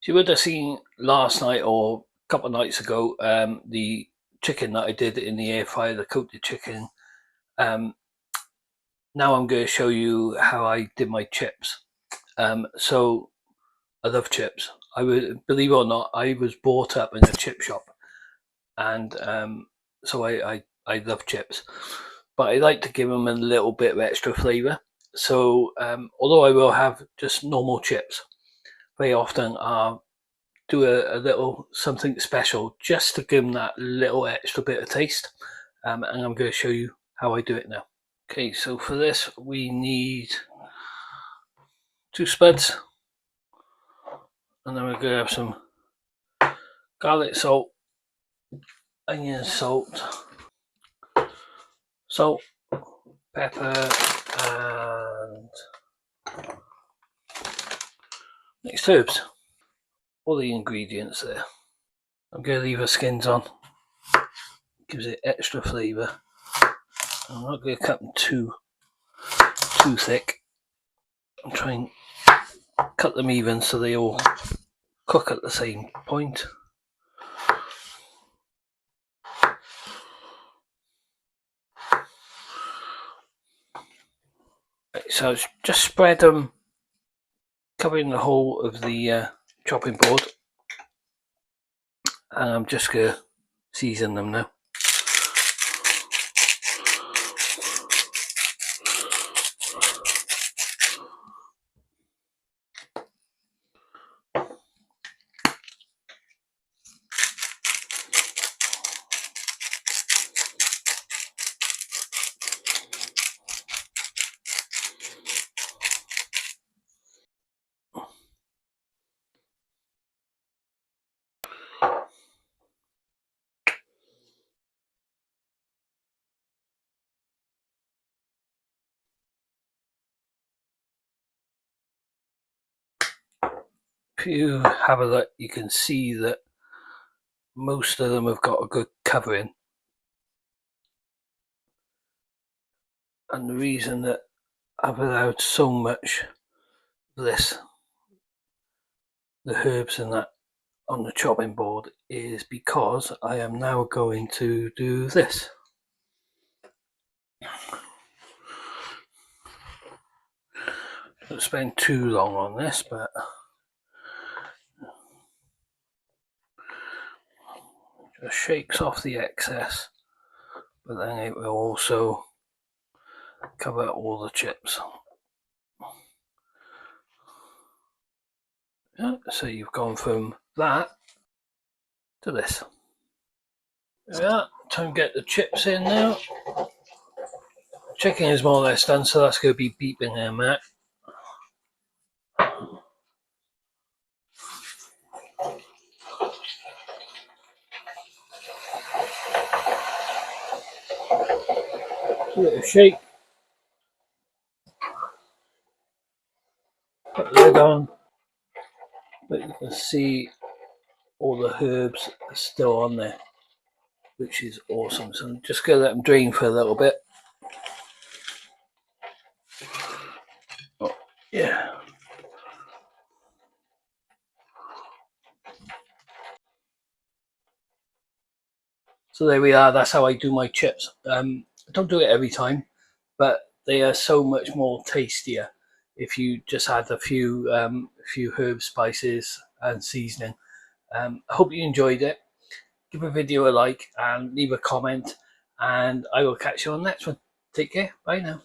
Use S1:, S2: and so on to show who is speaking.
S1: So you would have seen last night or a couple of nights ago the chicken that I did in the air fryer, the coated chicken. Um, now I'm going to show you how I did my chips. So I love chips. I would, believe it or not, I was brought up in a chip shop, and so I love chips, but I like to give them a little bit of extra flavour. So although I will have just normal chips, very often I'll do a little something special just to give them that little extra bit of taste. And I'm going to show you how I do it now. Okay, so for this we need 2 spuds, and then we're going to have some garlic salt, onion salt, salt, pepper, and mixed herbs. All the ingredients there. I'm going to leave the skins on, gives it extra flavour. I'm not going to cut them too thick. I'm trying to cut them even so they all cook at the same point. So just spread them, covering the whole of the chopping board, and I'm just going to season them now. If you have a look, you can see that most of them have got a good covering, and the reason that I've allowed so much of this, the herbs and that, on the chopping board is because I am now going to do this. Don't spend too long on this, but just shakes off the excess, but then it will also cover all the chips. Yeah, so you've gone from that to this. Yeah, time to get the chips in now. Chicken is more or less done, so that's going to be beeping in a minute. Give it a shake. Put the lid on. But you can see all the herbs are still on there, which is awesome. So I'm just going to let them drain for a little bit. Oh, yeah. So there we are. That's how I do my chips. I don't do it every time, but they are so much more tastier if you just add a few herbs, spices, and seasoning. I hope you enjoyed it. Give a video a like and leave a comment, and I will catch you on the next one. Take care. Bye now.